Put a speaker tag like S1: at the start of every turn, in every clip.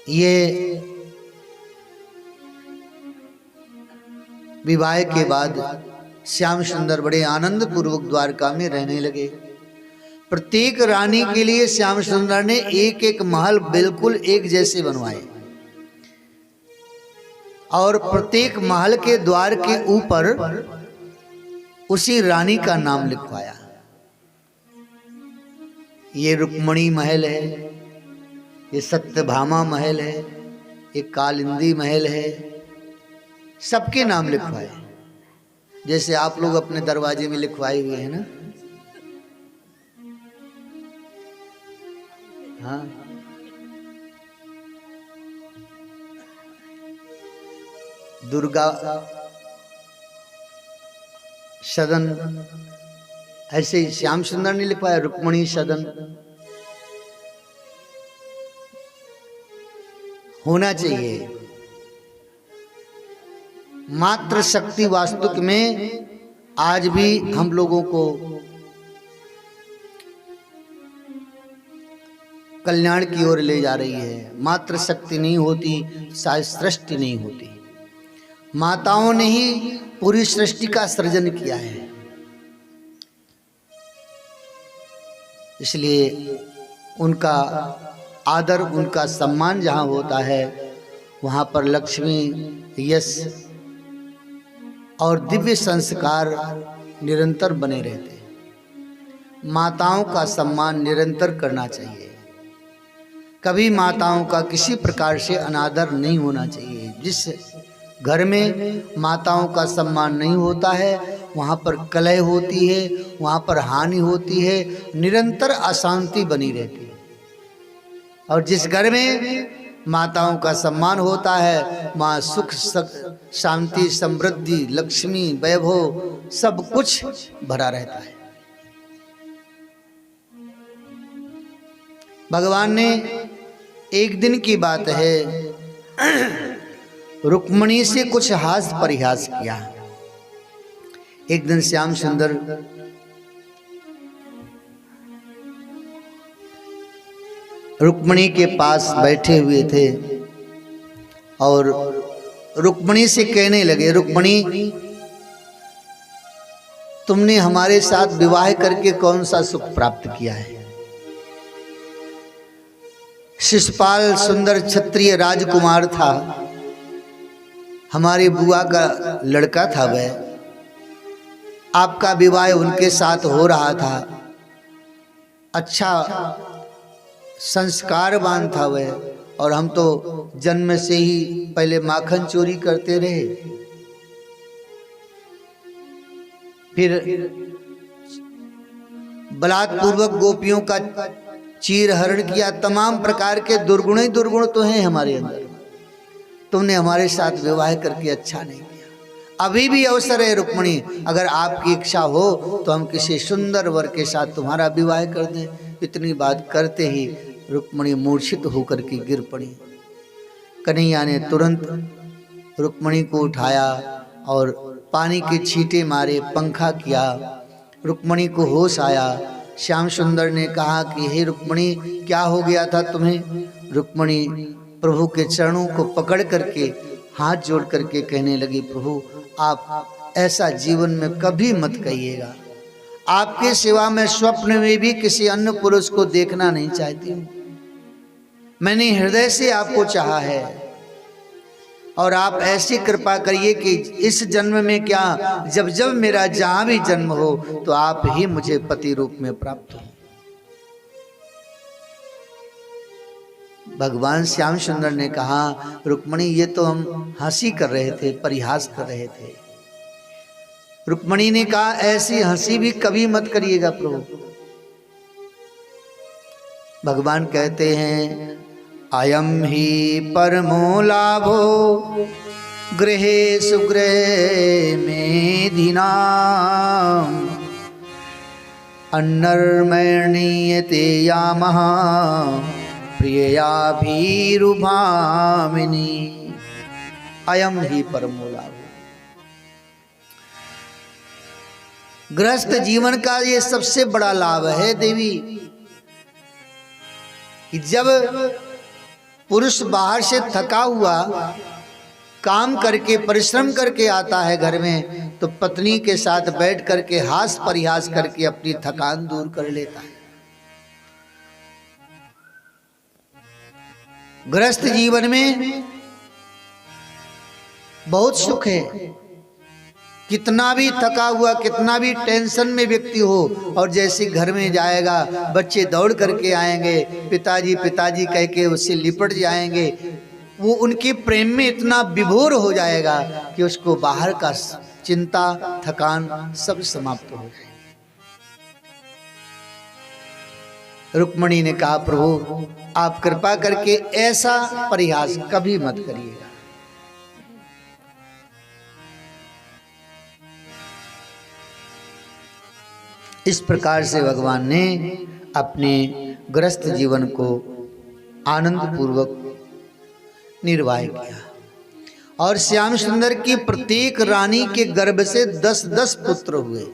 S1: ये विवाह के बाद श्याम सुंदर बड़े आनंद पूर्वक द्वारका में रहने लगे। प्रत्येक रानी के लिए श्याम सुंदर ने एक एक महल बिल्कुल एक जैसे बनवाए और प्रत्येक महल के द्वार के ऊपर उसी रानी का नाम लिखवाया। ये रुक्मणी महल है, ये सत्यभामा महल है, ये कालिंदी महल है, सबके नाम लिखवाए। जैसे आप लोग अपने दरवाजे में लिखवाए हुए हैं ना। हाँ, दुर्गा सदन, ऐसे ही श्याम सुंदर ने लिखवाया रुक्मणी सदन। होना चाहिए। मात्र शक्ति वास्तुक में आज भी हम लोगों को कल्याण की ओर ले जा रही है। मात्र शक्ति नहीं होती, शायद सृष्टि नहीं होती। माताओं ने ही पूरी सृष्टि का सृजन किया है। इसलिए उनका आदर, उनका सम्मान जहाँ होता है वहाँ पर लक्ष्मी, यश और दिव्य संस्कार निरंतर बने रहते हैं। माताओं का सम्मान निरंतर करना चाहिए। कभी माताओं का किसी प्रकार से अनादर नहीं होना चाहिए। जिस घर में माताओं का सम्मान नहीं होता है वहाँ पर कलह होती है, वहाँ पर हानि होती है, निरंतर अशांति बनी रहती है। और जिस घर में माताओं का सम्मान होता है वहाँ सुख, शांति, समृद्धि, लक्ष्मी, वैभव सब कुछ भरा रहता है। भगवान ने एक दिन की बात है रुक्मणी से कुछ हास्य परिहास किया। एक दिन श्याम सुंदर रुक्मणी के पास बैठे हुए थे और रुक्मणी से कहने लगे, रुक्मणी तुमने हमारे साथ विवाह करके कौन सा सुख प्राप्त किया है? शिशुपाल सुंदर क्षत्रिय राजकुमार था, हमारी बुआ का लड़का था। वह आपका विवाह उनके साथ हो रहा था। अच्छा संस्कारवान था वह, और हम तो जन्म से ही पहले माखन चोरी करते रहे, फिर बलात्पूर्वक गोपियों का चीर हरण किया। तमाम प्रकार के दुर्गुण ही दुर्गुण तो हैं हमारे अंदर। तुमने हमारे साथ विवाह करके अच्छा नहीं किया। अभी भी अवसर है रुक्मणी, अगर आपकी इच्छा हो तो हम किसी सुंदर वर के साथ तुम्हारा विवाह कर दें। इतनी बात करते ही रुक्मणी मूर्छित होकर के गिर पड़ी। कन्हैया ने तुरंत रुक्मणी को उठाया और पानी के छींटे मारे, पंखा किया, रुक्मणी को होश आया। श्याम सुंदर ने कहा कि हे रुक्मणी क्या हो गया था तुम्हें? रुक्मणी प्रभु के चरणों को पकड़ करके हाथ जोड़ करके कहने लगी, प्रभु आप ऐसा जीवन में कभी मत कहिएगा। आपके सिवा मैं स्वप्न में भी किसी अन्य पुरुष को देखना नहीं चाहती हूँ। मैंने हृदय से आपको चाहा है और आप ऐसी कृपा करिए कि इस जन्म में क्या, जब जब मेरा जहाँ भी जन्म हो तो आप ही मुझे पति रूप में प्राप्त हो। भगवान श्याम सुंदर ने कहा, रुक्मणी ये तो हम हंसी कर रहे थे, परिहास कर रहे थे। रुक्मणी ने कहा, ऐसी हंसी भी कभी मत करिएगा प्रभु। भगवान कहते हैं, अयम ही परमो लाभो गृहे सुगृहे मेधिनाम अन्नर्मणीयते यामः प्रियया भीरुभामिनी। अयम ही परमो लाभो। गृहस्थ जीवन का ये सबसे बड़ा लाभ है देवी, कि जब पुरुष बाहर से थका हुआ काम करके परिश्रम करके आता है घर में, तो पत्नी के साथ बैठ करके हास परिहास करके अपनी थकान दूर कर लेता है। गृहस्थ जीवन में बहुत सुख है। कितना भी थका हुआ, कितना भी टेंशन में व्यक्ति हो, और जैसे घर में जाएगा बच्चे दौड़ करके आएंगे, पिताजी पिताजी कह के उससे लिपट जाएंगे, वो उनके प्रेम में इतना विभोर हो जाएगा कि उसको बाहर का चिंता थकान सब समाप्त हो जाएगी। रुक्मणी ने कहा, प्रभु आप कृपा करके ऐसा परिहास कभी मत करिएगा। इस प्रकार से भगवान ने अपने गृहस्थ जीवन को आनंद पूर्वक निर्वाह किया। और श्याम सुंदर की प्रत्येक रानी के गर्भ से 10-10 पुत्र हुए।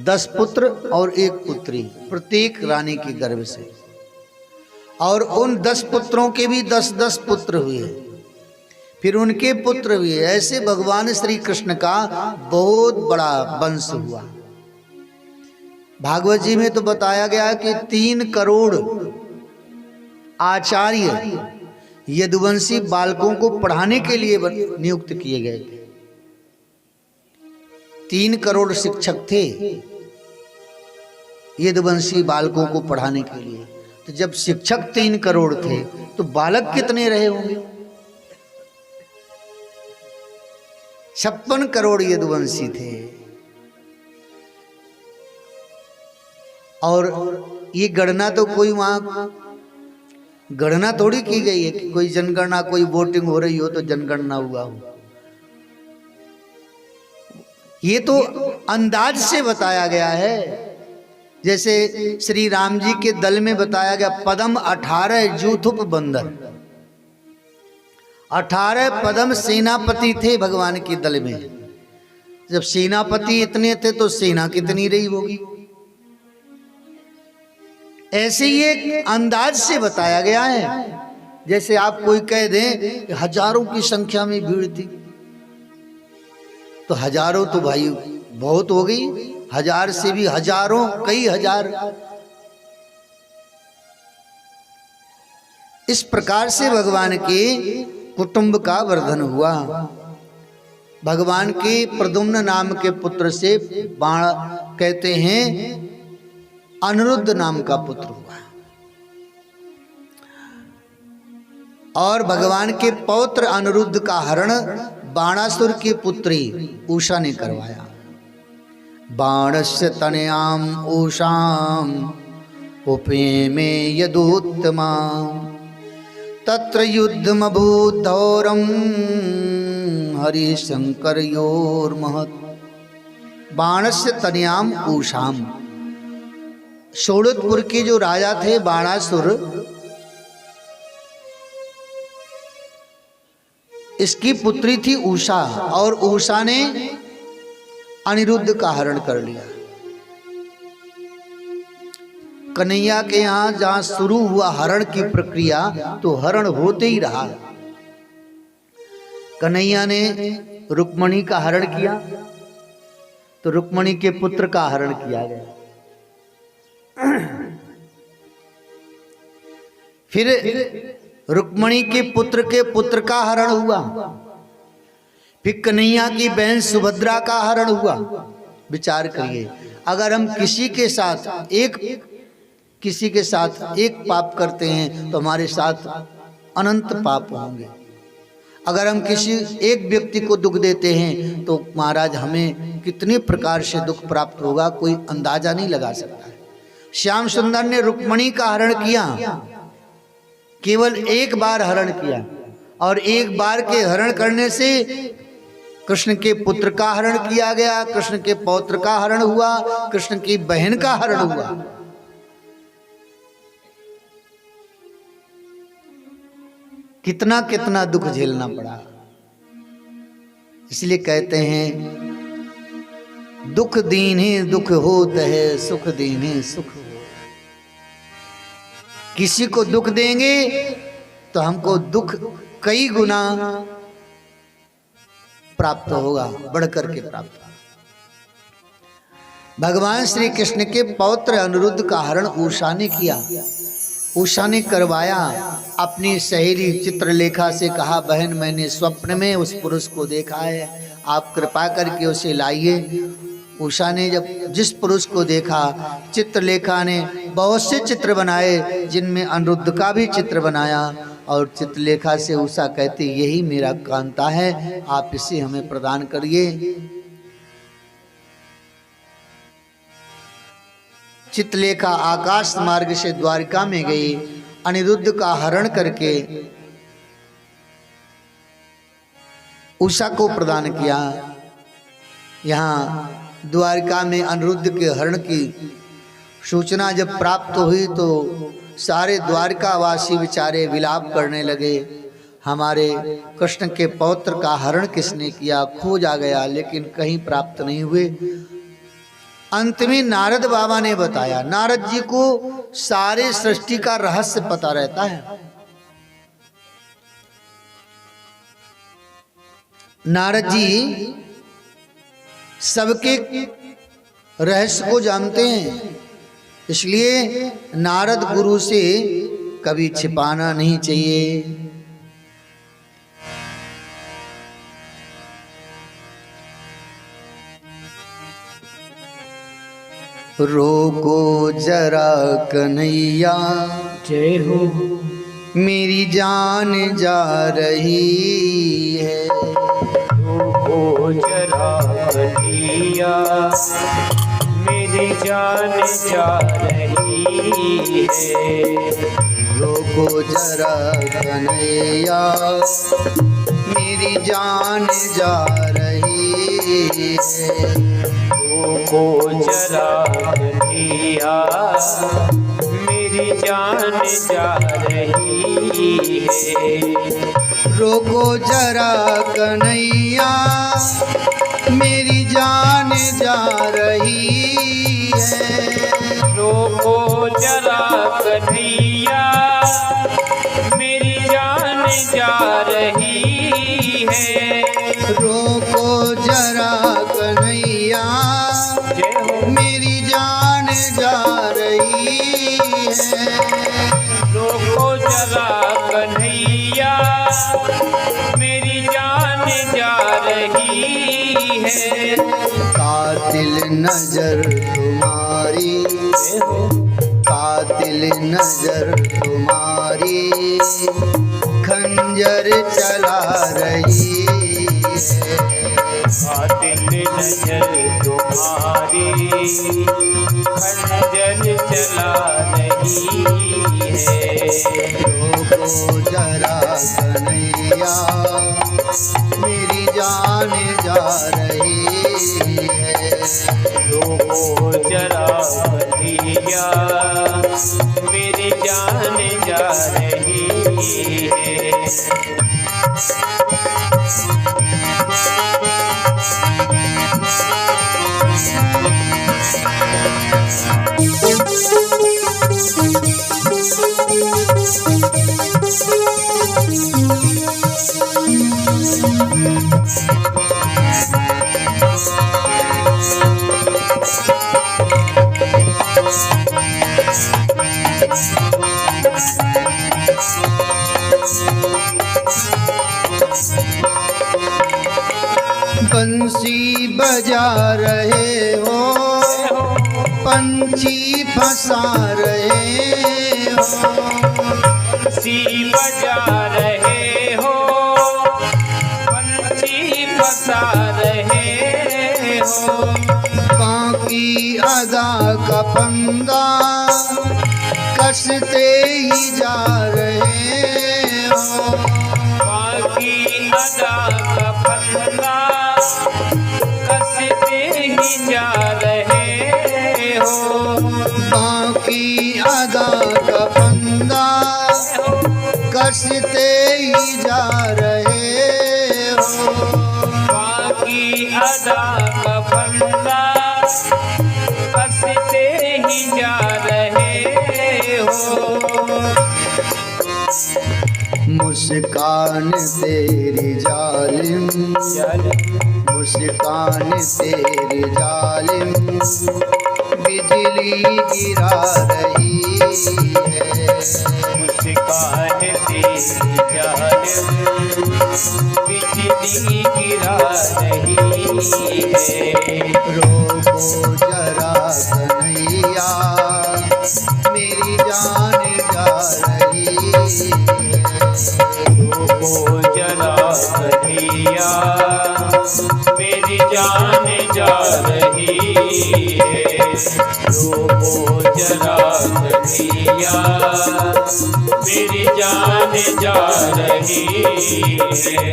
S1: 10 पुत्र और 1 पुत्री प्रत्येक रानी के गर्भ से। और उन 10 पुत्रों के भी 10-10 पुत्र हुए, फिर उनके पुत्र हुए। ऐसे भगवान श्री कृष्ण का बहुत बड़ा वंश हुआ। भागवत जी में तो बताया गया कि 3 करोड़ आचार्य यदुवंशी बालकों को पढ़ाने के लिए नियुक्त किए गए थे। 3 करोड़ शिक्षक थे यदुवंशी बालकों को पढ़ाने के लिए। तो जब शिक्षक 3 करोड़ थे तो बालक कितने रहे होंगे? 56 करोड़ यदुवंशी थे। और ये गणना तो कोई वहां गणना थोड़ी की गई है कि कोई जनगणना, कोई वोटिंग हो रही हो तो जनगणना हुआ हो। ये तो अंदाज से बताया गया है। जैसे श्री राम जी के दल में बताया गया, पदम 18 जूथुप बंदर। 18 पदम सेनापति थे भगवान के दल में। जब सेनापति इतने थे तो सेना कितनी रही होगी। ऐसे ही एक अंदाज से बताया गया है। जैसे आप कोई कह दें हजारों की संख्या में भीड़ थी, तो हजारों तो भाई बहुत हो गई, 1000 से भी हजारों, कई हजार। इस प्रकार से भगवान के कुटुंब का वर्धन हुआ। भगवान के प्रद्युम्न नाम के पुत्र से बाण कहते हैं अनिरुद्ध नाम का पुत्र हुआ। और भगवान के पौत्र अनिरुद्ध का हरण बाणासुर की पुत्री उषा ने करवाया। बाणस्य तनयाम उषाम उपेमे यदुत्तमा तत्र युद्धमभूत् धौरम हरिशंकर योर्महत्। बाणस्य तनयाम उषाम, सोड़तपुर के जो राजा थे बाणासुर, इसकी पुत्री थी उषा, और उषा ने अनिरुद्ध का हरण कर लिया। कन्हैया के यहां जहां शुरू हुआ हरण की प्रक्रिया, तो हरण होते ही रहा। कन्हैया ने रुक्मणी का हरण किया, तो रुक्मणी के पुत्र का हरण किया गया। फिर रुक्मणी के पुत्र का हरण हुआ। फिर कन्हैया की बहन सुभद्रा का हरण हुआ। विचार करिए, अगर हम किसी के साथ एक पाप करते हैं तो हमारे साथ अनंत पाप होंगे। अगर हम किसी एक व्यक्ति को दुख देते हैं तो महाराज हमें कितने प्रकार से दुख प्राप्त होगा, कोई अंदाजा नहीं लगा सकता है। श्याम सुंदर ने रुक्मणी का हरण किया, केवल एक बार हरण किया, और एक बार के हरण करने से कृष्ण के पुत्र का हरण किया गया, कृष्ण के पौत्र का हरण हुआ, कृष्ण की बहन का हरण हुआ। कितना कितना दुख झेलना पड़ा। इसलिए कहते हैं दुख दीन्हे दुख होत है, सुख दीन्हे सुख हो। किसी को दुख देंगे तो हमको दुख कई गुना प्राप्त होगा, बढ़कर के प्राप्त होगा। भगवान श्री कृष्ण के पौत्र अनिरुद्ध का हरण उषा ने किया, उषा ने करवाया। अपनी सहेली चित्रलेखा से कहा, बहन मैंने स्वप्न में उस पुरुष को देखा है, आप कृपा करके उसे लाइए। उषा ने जब जिस पुरुष को देखा, चित्रलेखा ने बहुत से चित्र बनाए, जिनमें अनिरुद्ध का भी चित्र बनाया। और चित्रलेखा से उषा कहती, यही मेरा कांता है, आप इसे हमें प्रदान करिए। चित्रलेखा आकाश मार्ग से द्वारिका में गई, अनिरुद्ध का हरण करके उषा को प्रदान किया। यहाँ द्वारिका में अनिरुद्ध के हरण की सूचना जब प्राप्त हुई तो सारे द्वारिकावासी बेचारे विलाप करने लगे, हमारे कृष्ण के पौत्र का हरण किसने किया, खोज आ गया लेकिन कहीं प्राप्त नहीं हुए। अंत में नारद बाबा ने बताया। नारद जी को सारे सृष्टि का रहस्य पता रहता है। नारद जी सबके रहस्य को जानते हैं, इसलिए नारद गुरु से कभी छिपाना नहीं चाहिए। रोको जरा कन्हैया,
S2: जय हो,
S1: मेरी जान जा रही है।
S2: रोको जरा कन्हैया, मेरी जान जा रही है।
S1: रोको जरा कन्हैया, मेरी जान जा रही है।
S2: रोको जरा कन्हैया, मेरी जान जा रही है।
S1: रोको जरा कन्हैया, मेरी जान जा रही है।
S2: रोको जरा कन्हैया, मेरी जान जा रही है।
S1: रोको जरा कन्हैया, मेरी जान जा रही है।
S2: रोको जरा कन्हैया, मेरी जान जा रही है।
S1: कातिल नजर तुम्हारी, कातिल नजर तुम्हारी, खंजर चला रही है।
S2: कातिल नजर तुम्हारी, खंजर चला रही है।
S1: रोको जरा कन्हैया, मेरी जान जा रही है।
S2: रोको जरा कन्हैया, मेरी जान जा रही है।
S1: बंसी बजा रहे हो, पंछी फंसा रहे हो।
S2: बंसी बजा रहे हो, पंछी फंसा रहे हो।
S1: बाकी अदा का फंदा कसते ही जा रहे हो।
S2: बाकी अदा का फंदा कसते ही जा रहे हो।
S1: बाकी अदा का फंदा कसते ही जा रहे हो।
S2: बाकी अदा का फंदा कसते ही जा रहे हो।
S1: मुस्कान तेरी जालिम, मुस्कान तेरी जालिम बिजली गिरा रही है।
S2: मुस्कान तेरी जालिम बिजली गिरा रही है।
S1: रोको जरा कन्हैया मेरी जान जा रही है।
S2: रोको जरा कन्हैया मेरी जान जा रही है। रोको जरा कन्हैया मेरी जान जा रही है।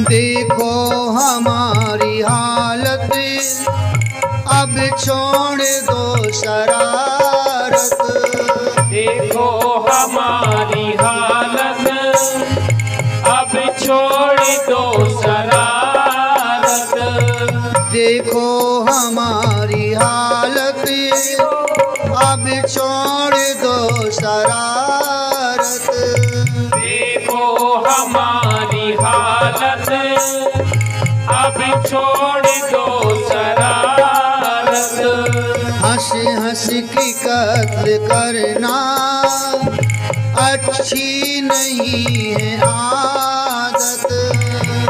S1: देखो हमारी हालत अब छोड़ दो शरारत।
S2: देखो हमारी हालत अब छोड़ दो शरारत।
S1: देखो हमारी हालत अब छोड़ दो शरारत।
S2: देखो हमारी हालत अब छोड़ दो शरारत।
S1: हंस हंस की कत्ल करना अच्छी नहीं है आदत।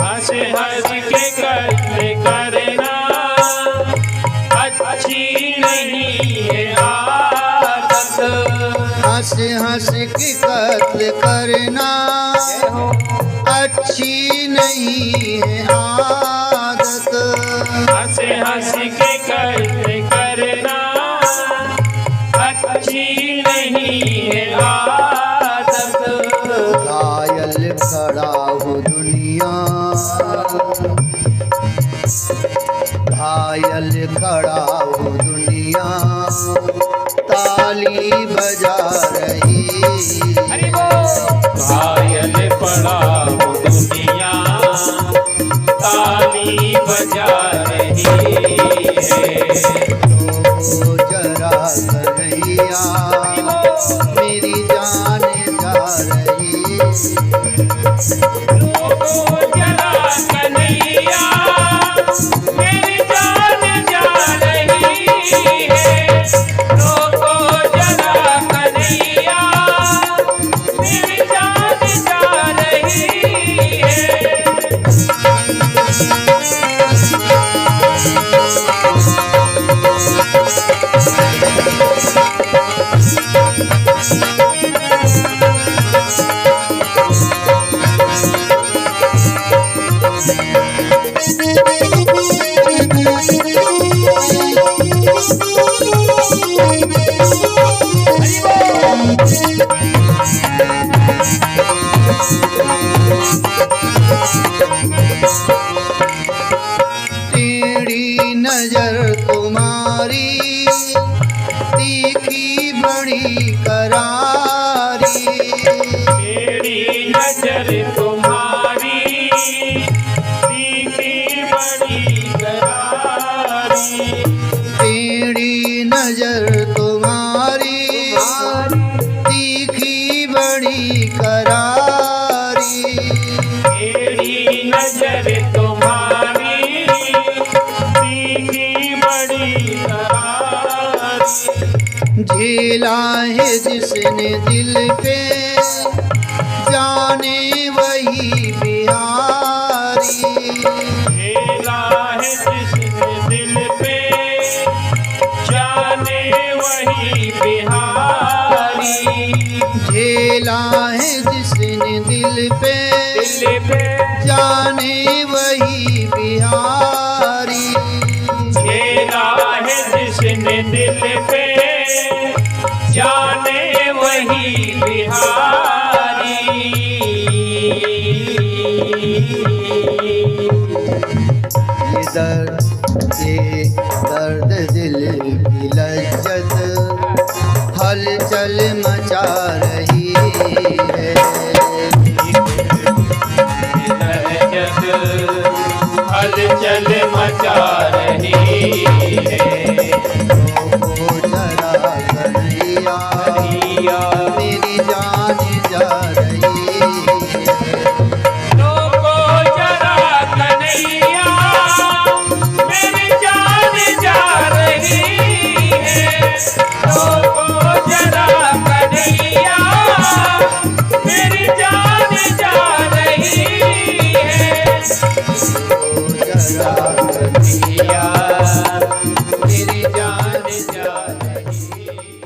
S2: हंस हंस के कत्ल करना अच्छी नहीं है आदत।
S1: हंस हंस की कत्ल करना अच्छी नहीं है आदत।
S2: हंस हंस के कत्ल करना अच्छी नहीं है आदत।
S1: घायल खड़ा हो दुनिया, घायल खड़ा हो दुनिया ताली बजा रही है।
S2: घायल पड़ा हो दुनिया ताली बजा रही है।
S1: तो जरा कन्हैया मेरी जान जा रही है।
S2: रोको जरा कन्हैया मेरी जान जा रही है। रोको जरा कन्हैया मेरी जान जा रही है।
S1: टेढ़ी नजर तुम्हारी तीखी बड़ी करारी।
S2: मेरी नजर तुम्हारी तीखी बड़ी करारी।
S1: टेढ़ी नजर तुम्हारी तीखी बड़ी करारी।
S2: मेरी नजर तुम्हारी तीखी बड़ी करारी।
S1: झेला है जिसने दिल पे जाने वही बिहारी।
S2: झेला है जिसने दिल पे जाने वही बिहारी।
S1: झेला है जिसने दिल पे जाने वही बिहारी।
S2: झेला है जिसने दिल पे जाने वही
S1: दर्द ये दर्द दिल की लज्जत हलचल मचा रही है।
S2: हलचल मचा रही है।
S1: रोको जरा कन्हैया मेरी जान जा रही है।
S2: रोको जरा कन्हैया मेरी जान जा रही है। रोको जरा कन्हैया मेरी जान जा रही है।
S1: जरा
S2: कन्हैया मेरी जान जा रही है।